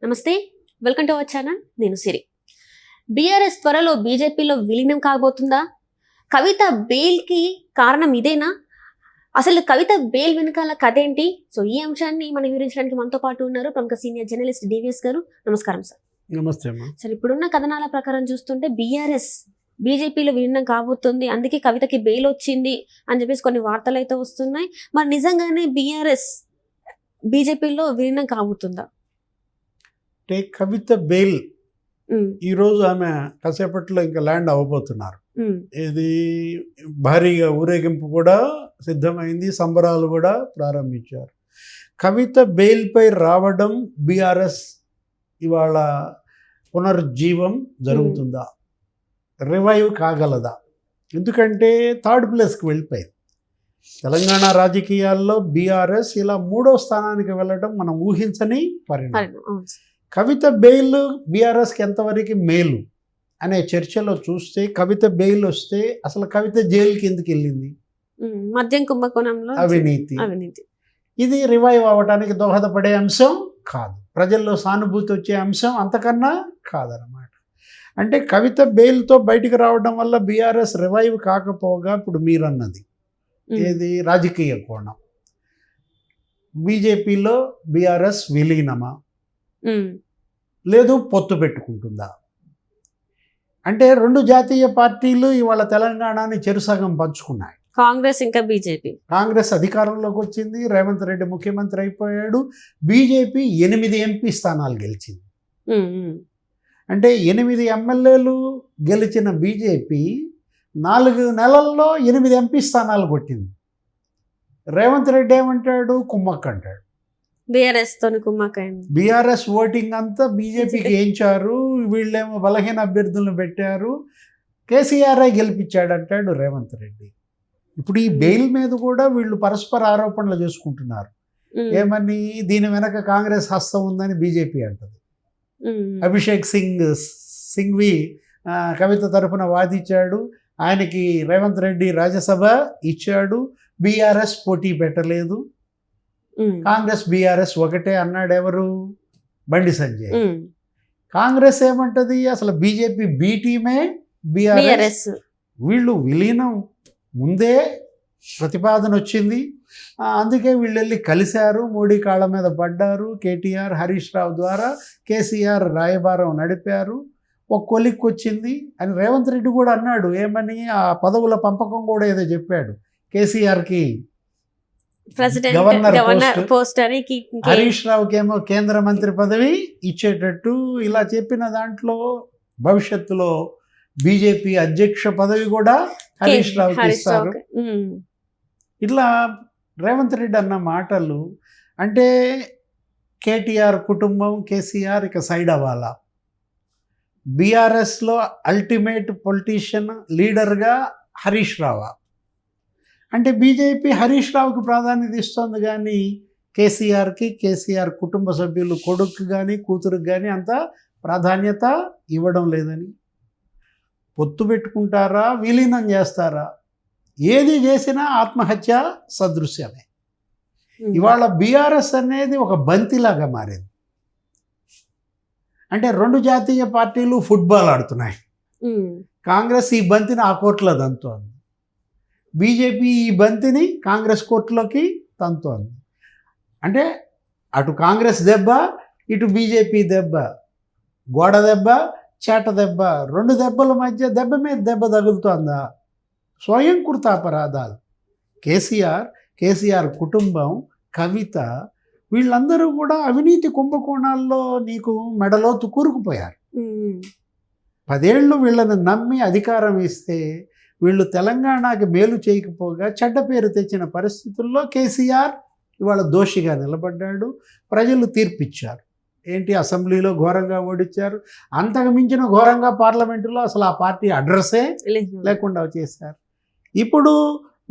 నమస్తే, welcome to our channel. నేను సిరి. BRS త్వరలో బీజేపీలో విలీనం కాబోతుందా? కవిత బెయిల్కి కారణం ఇదేనా? అసలు కవిత బెయిల్ వెనకాల కథ ఏంటి? సో ఈ అంశాన్ని మనం వివరించడానికి మనతో పాటు ఉన్నారు ప్రముఖ సీనియర్ జర్నలిస్ట్ డివిఎస్ గారు. నమస్కారం సార్. నమస్తే అమ్మా. సార్, ఇప్పుడున్న కథనాల ప్రకారం చూస్తుంటే బీఆర్ఎస్ బీజేపీలో విలీనం కాబోతుంది, అందుకే కవితకి బెయిల్ వచ్చింది అని చెప్పేసి కొన్ని వార్తలు అయితే వస్తున్నాయి. మరి నిజంగానే బీఆర్ఎస్ బీజేపీలో విలీనం కాబోతుందా? అంటే కవిత బెయిల్ ఈరోజు ఆమె కాసేపట్లో ఇంకా ల్యాండ్ అవ్వబోతున్నారు. ఇది భారీగా ఊరేగింపు కూడా సిద్ధమైంది, సంబరాలు కూడా ప్రారంభించారు. కవిత బెయిల్పై రావడం బీఆర్ఎస్ ఇవాళ పునరుజ్జీవం జరుగుతుందా, రివైవ్ కాగలదా? ఎందుకంటే థర్డ్ ప్లేస్కి వెళ్ళిపోయింది. తెలంగాణ రాజకీయాల్లో బీఆర్ఎస్ ఇలా 3వ స్థానానికి వెళ్ళడం మనం ఊహించని పరిణామం. కవిత బెయిల్ బీఆర్ఎస్కి ఎంతవరకు మేలు అనే చర్చలో చూస్తే, కవిత బెయిల్ వస్తే అసలు కవిత జైలుకి ఎందుకు వెళ్ళింది? మద్యం కుంభకోణంలో అవినీతి. ఇది రివైవ్ అవ్వడానికి దోహదపడే అంశం కాదు, ప్రజల్లో సానుభూతి వచ్చే అంశం అంతకన్నా కాదనమాట. అంటే కవిత బెయిల్తో బయటికి రావడం వల్ల బీఆర్ఎస్ రివైవ్ కాకపోగా, ఇప్పుడు మీరన్నది ఏది రాజకీయ కోణం, బీజేపీలో బీఆర్ఎస్ విలీనమా లేదు పొత్తు పెట్టుకుంటుందా? అంటే 2 జాతీయ పార్టీలు ఇవాళ తెలంగాణని చెరుసగం పంచుకున్నాయి. కాంగ్రెస్ ఇంకా బీజేపీ. కాంగ్రెస్ అధికారంలోకి వచ్చింది, రేవంత్ రెడ్డి ముఖ్యమంత్రి అయిపోయాడు. బీజేపీ 8 ఎంపీ స్థానాలు గెలిచింది. అంటే 8 ఎమ్మెల్యేలు గెలిచిన బీజేపీ 4 నెలల్లో 8 ఎంపీ స్థానాలు కొట్టింది. రేవంత్ రెడ్డి ఏమంటాడు? కుమ్మక్క అంటాడు. బీఆర్ఎస్ ఓటింగ్ అంతా బీజేపీకి వేయించారు, వీళ్ళేమో బలహీన అభ్యర్థులను పెట్టారు, కేసీఆర్ఐ గెలిపించాడు అంటాడు రేవంత్ రెడ్డి. ఇప్పుడు ఈ బెయిల్ మీద కూడా వీళ్ళు పరస్పర ఆరోపణలు చేసుకుంటున్నారు. ఏమని? దీని వెనక కాంగ్రెస్ హస్తం ఉందని బీజేపీ అంటది. అభిషేక్ సింఘ్వి కవిత తరఫున వాదించాడు, ఆయనకి రేవంత్ రెడ్డి రాజ్యసభ ఇచ్చాడు, బీఆర్ఎస్ పోటీ పెట్టలేదు, కాంగ్రెస్ బీఆర్ఎస్ ఒకటే అన్నాడు. ఎవరు? బండి సంజయ్. కాంగ్రెస్ ఏమంటది? అసలు బీజేపీ బి టీమే బీఆర్ఎస్. వీళ్ళు విలీనం ముందే ప్రతిపాదన వచ్చింది, అందుకే వీళ్ళు వెళ్ళి కలిశారు, మోడీ కాళ్ళ మీద పడ్డారు. కేటీఆర్ హరీష్ రావు ద్వారా కేసీఆర్ రాయబారం నడిపారు, ఒక కొలిక్కి వచ్చింది అని రేవంత్ రెడ్డి కూడా అన్నాడు. ఏమని? ఆ పదవుల పంపకం కూడా ఏదో చెప్పాడు. కేసీఆర్కి గవర్నర్ పోస్ట్ అని, హరీష్ రావుకి ఏమో కేంద్ర మంత్రి పదవి ఇచ్చేటట్టు ఇలా చెప్పిన దాంట్లో భవిష్యత్తులో బీజేపీ అధ్యక్ష పదవి కూడా హరీష్ రావుకి ఇస్తారు. ఇట్లా రేవంత్ రెడ్డి అన్న మాటలు అంటే కేటీఆర్ కుటుంబం, కేసీఆర్ ఇక సైడ్ అవ్వాలా, బీఆర్ఎస్లో అల్టిమేట్ పొలిటీషియన్ లీడర్గా హరీష్ రావా? అంటే బీజేపీ హరీష్ రావుకి ప్రాధాన్యత ఇస్తుంది, కానీ కేసీఆర్కి, కేసీఆర్ కుటుంబ సభ్యులు కొడుకు కానీ కూతురుకి కానీ అంత ప్రాధాన్యత ఇవ్వడం లేదని. పొత్తు పెట్టుకుంటారా, విలీనం చేస్తారా? ఏది చేసినా ఆత్మహత్య సదృశ్యమే. ఇవాళ బీఆర్ఎస్ అనేది ఒక బంతిలాగా మారింది. అంటే 2 జాతీయ పార్టీలు ఫుట్బాల్ ఆడుతున్నాయి. కాంగ్రెస్ ఈ బంతిని ఆ కోర్టులో దంతోంది, బీజేపీ ఈ బంతిని కాంగ్రెస్ కోర్టులోకి తంతోంది. అంటే అటు కాంగ్రెస్ దెబ్బ, ఇటు బీజేపీ దెబ్బ, గోడ దెబ్బ, చేట దెబ్బ, 2 దెబ్బల మధ్య దెబ్బ మీద దెబ్బ తగులుతోందా? స్వయంకృత అపరాధాలు. కేసీఆర్ కుటుంబం, కవిత, వీళ్ళందరూ కూడా అవినీతి కుంభకోణాల్లో నీకు మెడలోతు కూరుకుపోయారు. 10 ఏళ్ళు వీళ్ళని నమ్మి అధికారం ఇస్తే వీళ్ళు తెలంగాణకి మేలు చేయకపోగా చెడ్డ పేరు తెచ్చిన పరిస్థితుల్లో కేసీఆర్ ఇవాళ దోషిగా నిలబడ్డాడు. ప్రజలు తీర్పిచ్చారు. ఏంటి? అసెంబ్లీలో ఘోరంగా ఓడించారు, అంతకు మించిన ఘోరంగా పార్లమెంటులో అసలు ఆ పార్టీ అడ్రస్సే లేకుండా చేశారు. ఇప్పుడు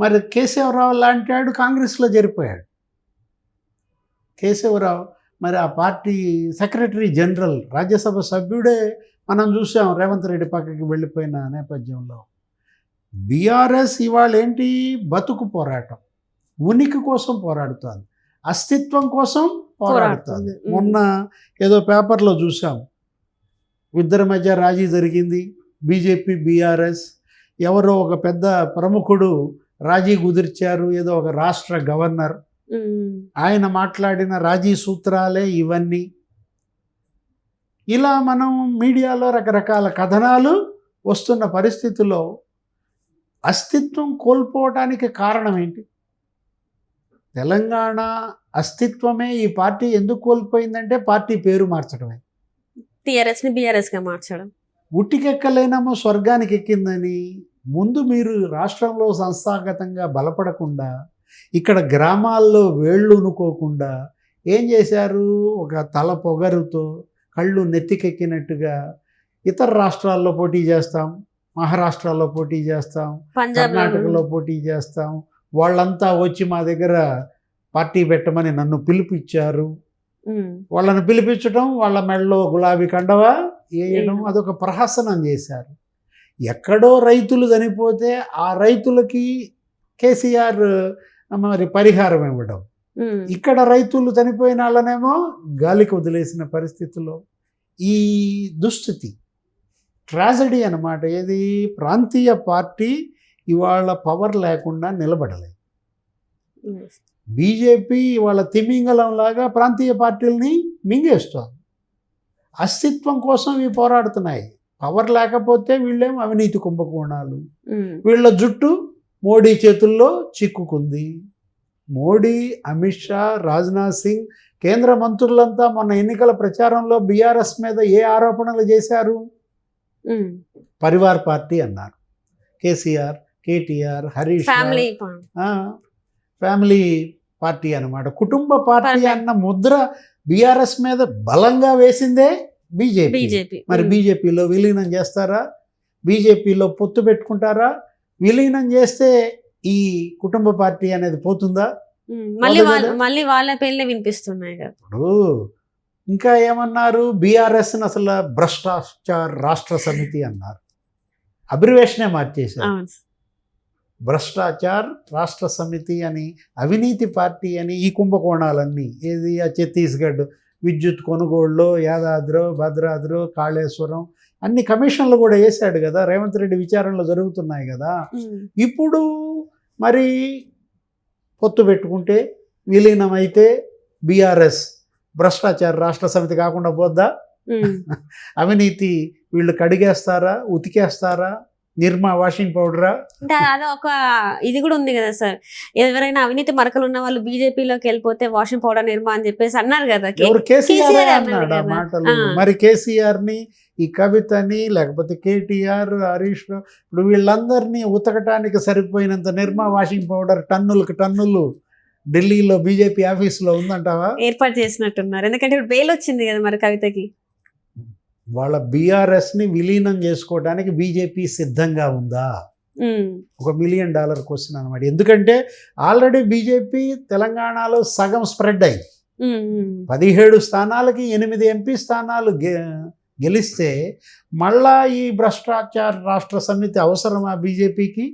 మరి కేశవరావు లాంటాడు కాంగ్రెస్లో జరిపోయాడు. కేశవరావు మరి ఆ పార్టీ సెక్రటరీ జనరల్, రాజ్యసభ సభ్యుడే మనం చూసాం రేవంత్ రెడ్డి పక్కకి వెళ్ళిపోయిన నేపథ్యంలో. బీఆర్ఎస్ ఇవాళ ఏంటి? బతుకు పోరాటం, ఉనికి కోసం పోరాడుతోంది, అస్తిత్వం కోసం పోరాడుతుంది. పోరాడుతుంది. మొన్న ఏదో పేపర్లో చూసాం, ఇద్దరి మధ్య రాజీ జరిగింది. బీజేపీ బీఆర్ఎస్ ఎవరో ఒక పెద్ద ప్రముఖుడు రాజీ కుదిర్చారు, ఏదో ఒక రాష్ట్ర గవర్నర్. ఆయన మాట్లాడిన రాజీ సూత్రాలే ఇవన్నీ. ఇలా మనం మీడియాలో రకరకాల కథనాలు వస్తున్న పరిస్థితుల్లో అస్తిత్వం కోల్పోవటానికి కారణం ఏంటి? తెలంగాణ అస్తిత్వమే ఈ పార్టీ ఎందుకు కోల్పోయిందంటే పార్టీ పేరు మార్చడమే. టిఆర్ఎస్ ని బిఆర్ఎస్ గా మార్చడం. ఉట్టికెక్కలేనమో స్వర్గానికి ఎక్కిందని ముందు మీరు రాష్ట్రంలో సంస్థాగతంగా బలపడకుండా, ఇక్కడ గ్రామాల్లో వేళ్ళు ఉనుకోకుండా ఏం చేశారు? ఒక తల పొగరుతో కళ్ళు నెత్తికెక్కినట్టుగా ఇతర రాష్ట్రాల్లో పోటీ చేస్తాం, మహారాష్ట్రలో పోటీ చేస్తాం, కర్ణాటకలో పోటీ చేస్తాం, వాళ్ళంతా వచ్చి మా దగ్గర పార్టీ పెట్టమని నన్ను పిలిపించారు. వాళ్ళని పిలిపించడం, వాళ్ళ మెడలో గులాబీ కండవా వేయడం, అదొక ప్రహసనం చేశారు. ఎక్కడో రైతులు చనిపోతే ఆ రైతులకి కేసీఆర్ మరి పరిహారం ఇవ్వడం, ఇక్కడ రైతులు చనిపోయిన వాళ్ళనేమో గాలికి వదిలేసిన పరిస్థితుల్లో ఈ దుస్థితి ట్రాజడీ అన్నమాట. ఏది? ప్రాంతీయ పార్టీ ఇవాళ పవర్ లేకుండా నిలబడలేదు. బీజేపీ ఇవాళ తిమింగలంలాగా ప్రాంతీయ పార్టీలని మింగేస్తోంది. అస్తిత్వం కోసం ఇవి పోరాడుతున్నాయి. పవర్ లేకపోతే వీళ్ళేమో అవినీతి కుంభకోణాలు. వీళ్ళ జుట్టు మోడీ చేతుల్లో చిక్కుకుంది. మోడీ, అమిత్ షా, రాజ్నాథ్ సింగ్, కేంద్ర మంత్రులంతా మొన్న ఎన్నికల ప్రచారంలో బీఆర్ఎస్ మీద ఏ ఆరోపణలు చేశారు? పరివార్ పార్టీ అన్నారు. కేసీఆర్, కేటీఆర్, హరీష్ ఫ్యామిలీ పార్టీ అన్నమాట. కుటుంబ పార్టీ అన్న ముద్ర బీఆర్ఎస్ మీద బలంగా వేసిందే బీజేపీ. మరి బీజేపీలో విలీనం చేస్తారా? బీజేపీలో పొత్తు పెట్టుకుంటారా? విలీనం చేస్తే ఈ కుటుంబ పార్టీ అనేది పోతుందా? మళ్ళీ వాళ్ళ పేర్లే వినిపిస్తున్నాయి కదా. ఇప్పుడు ఇంకా ఏమన్నారు? బీఆర్ఎస్ అసలు భ్రష్టాచార రాష్ట్ర సమితి అన్నారు. అబ్రివేషనే మార్చేశారు. భ్రష్టాచార్ రాష్ట్ర సమితి అని, అవినీతి పార్టీ అని. ఈ కుంభకోణాలన్నీ ఏది? ఆ ఛత్తీస్గఢ్ విద్యుత్ కొనుగోళ్ళు, యాదాద్రో, భద్రాద్రో, కాళేశ్వరం అన్ని కమిషన్లు కూడా వేశాడు కదా. రేవంత్ రెడ్డి విచారణలు జరుగుతున్నాయి కదా. ఇప్పుడు మరి పొత్తు పెట్టుకుంటే, విలీనమైతే బీఆర్ఎస్ భ్రష్టాచార రాష్ట్ర సమితి కాకుండా పోద్దా? అవినీతి వీళ్ళు కడిగేస్తారా, ఉతికేస్తారా? నిర్మా వాషింగ్ పౌడరా? అంటే అదొక ఇది కూడా ఉంది కదా సార్, ఎవరైనా అవినీతి మరకలు ఉన్న వాళ్ళు బీజేపీలోకి వెళ్ళిపోతే వాషింగ్ పౌడర్ నిర్మా అని చెప్పేసి అన్నారు కదా. ఎవరు? కేసీఆర్ అన్నాడు ఆ మాటలు. మరి కేసీఆర్ని, ఈ కవితని, లేకపోతే కేటీఆర్, హరీష్ రావు, ఇప్పుడు వీళ్ళందరినీ ఉతకటానికి సరిపోయినంత నిర్మా వాషింగ్ పౌడర్ టన్నులకు టన్నులు ఢిల్లీలో బీజేపీ ఆఫీసులో ఉందంటావా? ఏర్పాటు చేసినట్టున్నారు. ఎందుకంటే ఇప్పుడు బెయిల్ వచ్చింది కదా మరి కవితకి. వాళ్ళ బీఆర్ఎస్ని విలీనం చేసుకోవడానికి బీజేపీ సిద్ధంగా ఉందా? $1 మిలియన్ క్వశ్చన్ అనమాట. ఎందుకంటే ఆల్రెడీ బీజేపీ తెలంగాణలో సగం స్ప్రెడ్ అయింది. 17 స్థానాలకి 8 ఎంపీ స్థానాలు గెలిస్తే మళ్ళా ఈ భ్రష్టాచార రాష్ట్ర సమితి అవసరమా బీజేపీకి?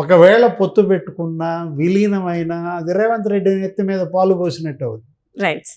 ఒకవేళ పొత్తు పెట్టుకున్నా, విలీనమైనా అది రేవంత్ రెడ్డి నెత్తి మీద పాలు పోసినట్టు అవుతుంది. రైట్.